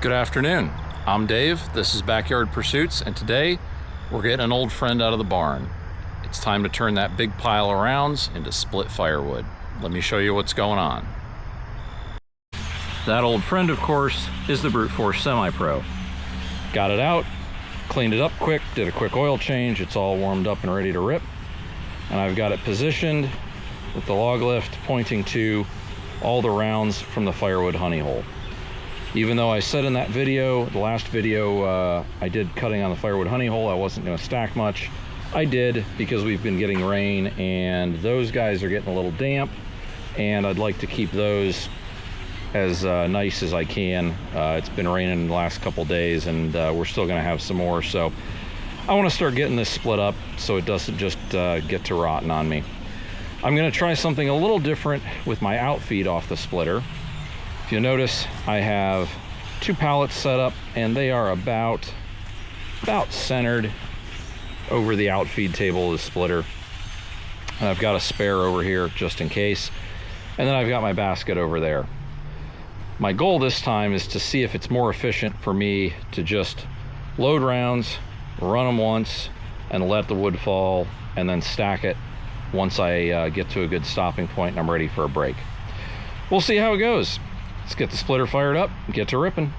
Good afternoon. I'm Dave. This is Backyard Pursuits, and today we're getting an old friend out of the barn. It's time to turn that big pile of rounds into split firewood. Let me show you what's going on. That old friend, of course, is the Brute Force Semi-Pro. Got it out, cleaned it up quick, did a quick oil change. It's all warmed up and ready to rip. And I've got it positioned with the log lift pointing to all the rounds from the firewood honey hole. Even though I said in that video, the last video I did cutting on the firewood honey hole, I wasn't going to stack much. I did because we've been getting rain and those guys are getting a little damp, and I'd like to keep those as nice as I can. It's been raining the last couple days, and we're still going to have some more, so I want to start getting this split up so it doesn't just get to rotting on me. I'm going to try something a little different with my outfeed off the splitter. If you notice, I have two pallets set up, and they are about centered over the outfeed table of the splitter. And I've got a spare over here just in case, and then I've got my basket over there. My goal this time is to see if it's more efficient for me to just load rounds, run them once, and let the wood fall, and then stack it once I get to a good stopping point and I'm ready for a break. We'll see how it goes. Let's get the splitter fired up and get to ripping.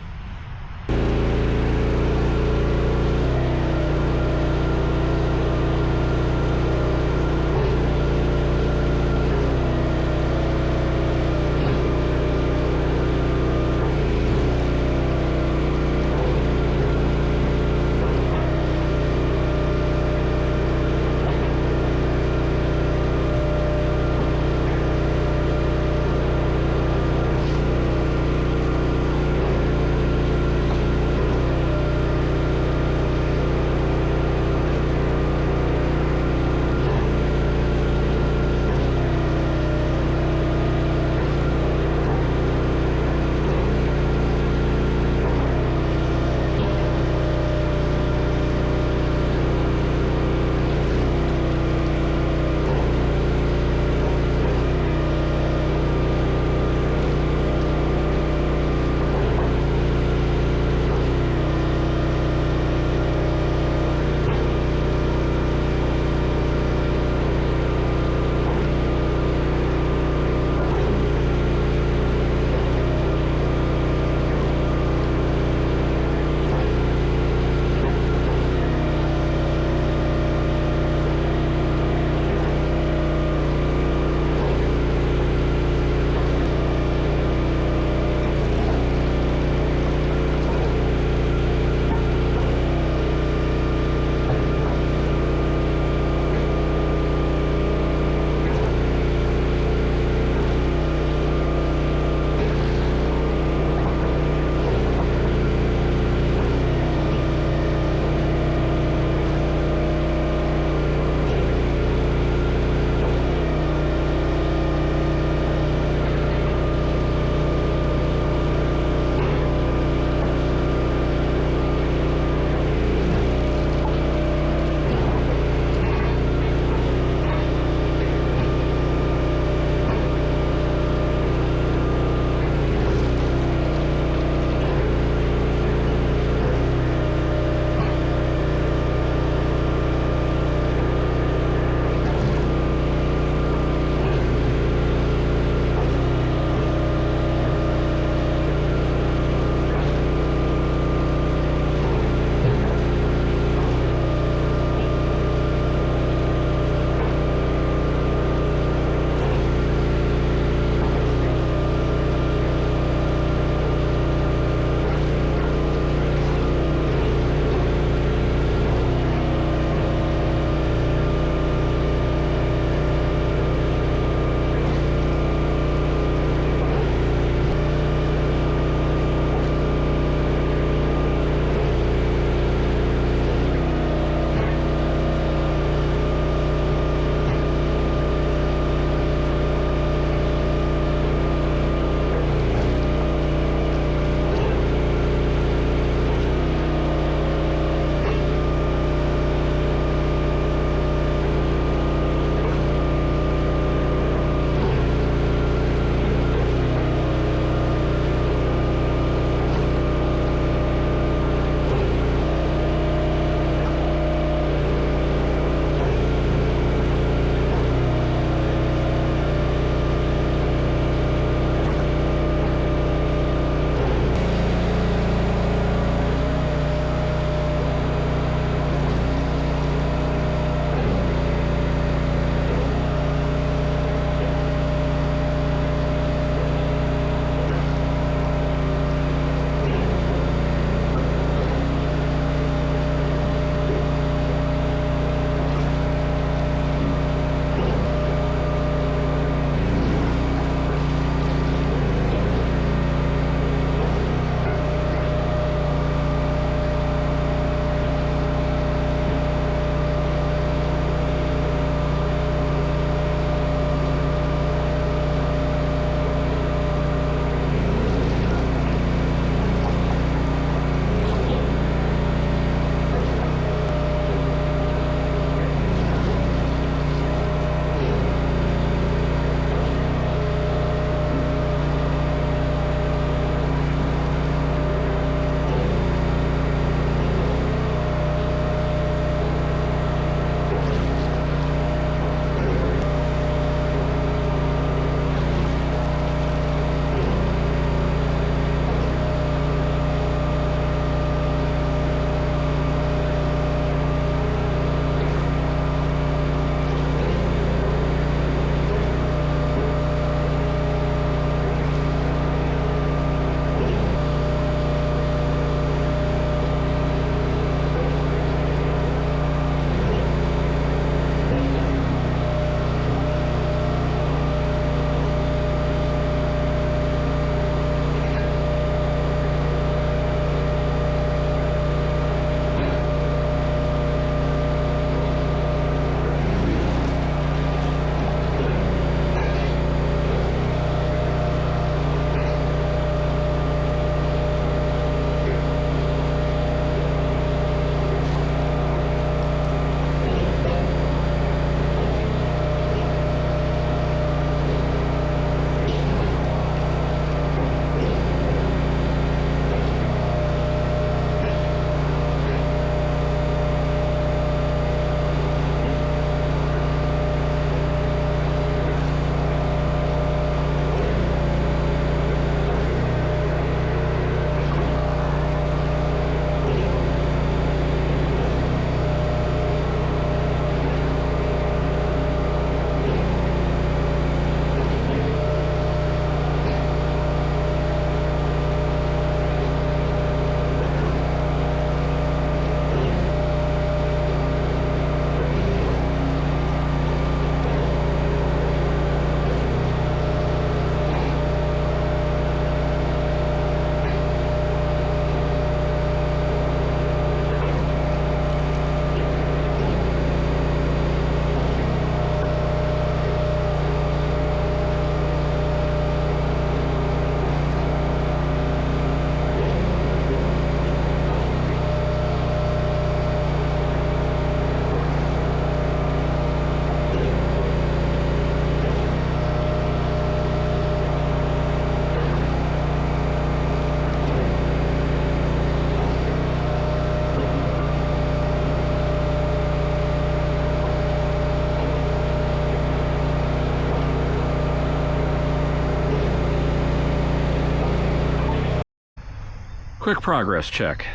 Quick progress check.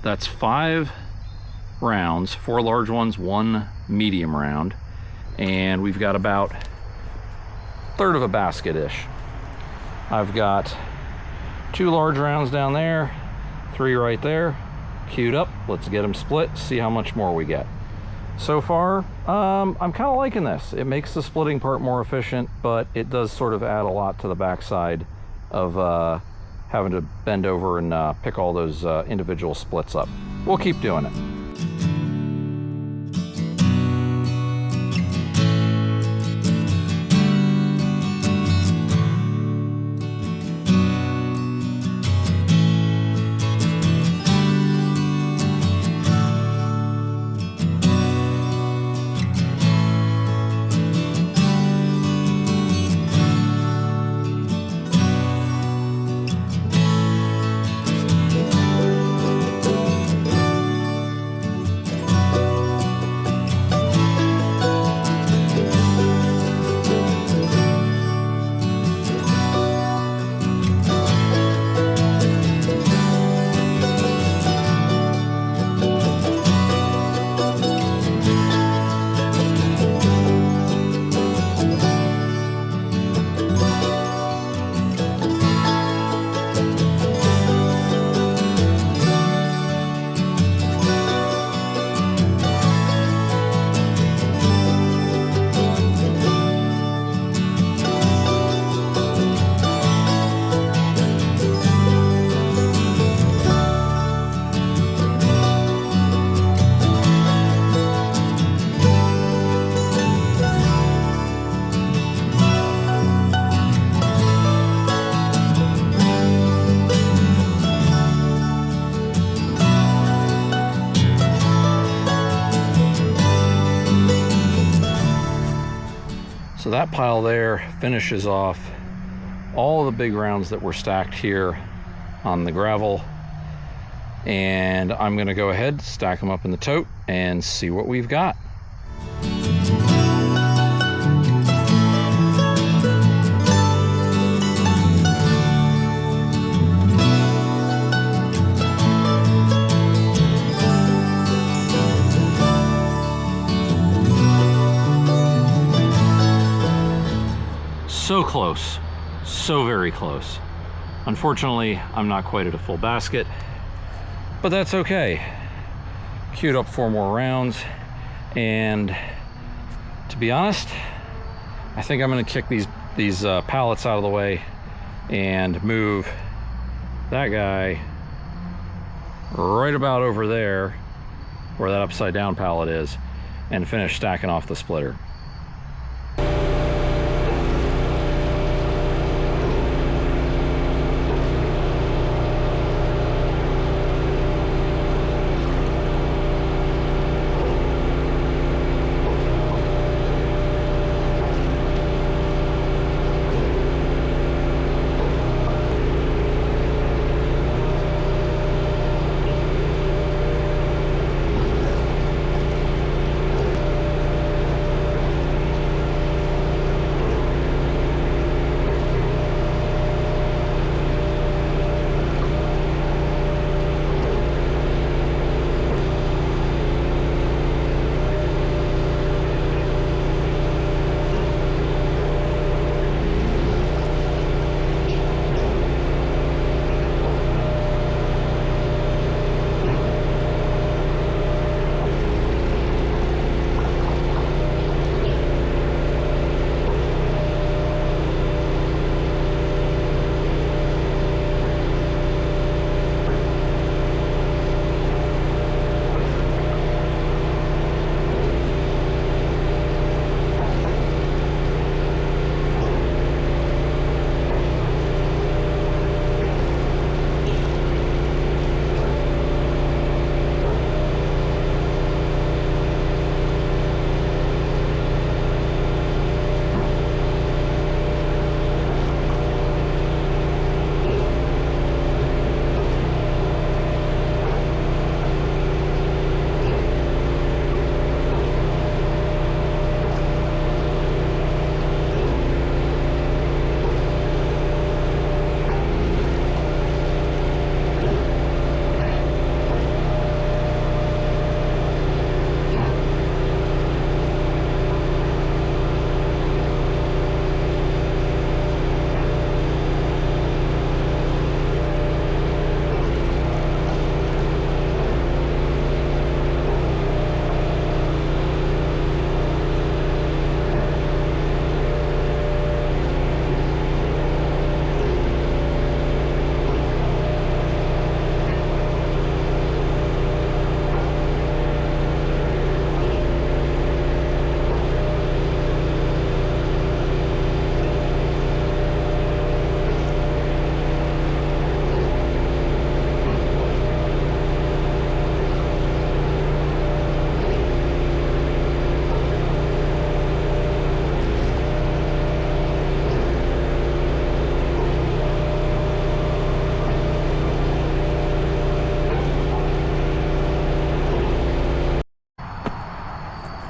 That's 5 rounds, 4 large ones, 1 medium round, and we've got about a third of a basket-ish. I've got 2 large rounds down there, 3 right there, queued up. Let's get them split, see how much more we get. So far, I'm kind of liking this. It makes the splitting part more efficient, but it does sort of add a lot to the backside of having to bend over and pick all those individual splits up. We'll keep doing it. So that pile there finishes off all the big rounds that were stacked here on the gravel. And I'm going to go ahead, stack them up in the tote, and see what we've got. So close, so very close. Unfortunately, I'm not quite at a full basket, but that's okay. Queued up 4 more rounds, and to be honest, I think I'm gonna kick these pallets out of the way and move that guy right about over there where that upside down pallet is and finish stacking off the splitter.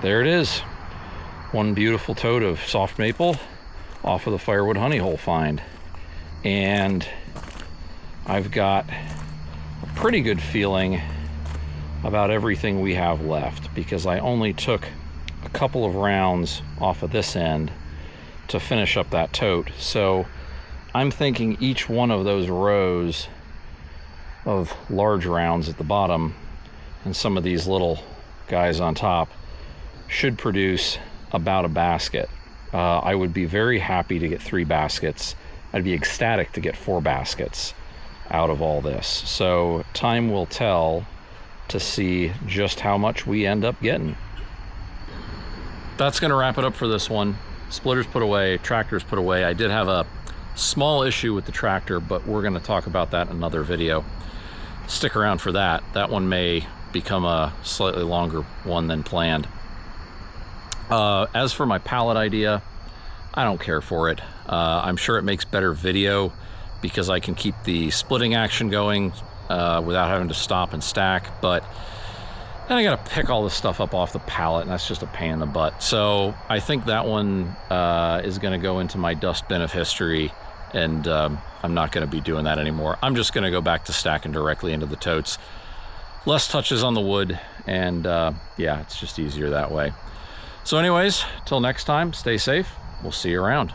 there it is. One beautiful tote of soft maple off of the firewood honey hole find. And I've got a pretty good feeling about everything we have left, because I only took a couple of rounds off of this end to finish up that tote. So I'm thinking each one of those rows of large rounds at the bottom and some of these little guys on top should produce about a basket. I would be very happy to get 3 baskets. I'd be ecstatic to get 4 baskets out of all this. So time will tell to see just how much we end up getting. That's gonna wrap it up for this one. Splitters put away, tractors put away. I did have a small issue with the tractor, but we're gonna talk about that in another video. Stick around for that. That one may become a slightly longer one than planned. As for my pallet idea, I don't care for it. I'm sure it makes better video because I can keep the splitting action going without having to stop and stack, but then I gotta pick all this stuff up off the pallet, and that's just a pain in the butt. So I think that one is gonna go into my dustbin of history, and I'm not gonna be doing that anymore. I'm just gonna go back to stacking directly into the totes. Less touches on the wood, and yeah, it's just easier that way. So anyways, till next time, stay safe. We'll see you around.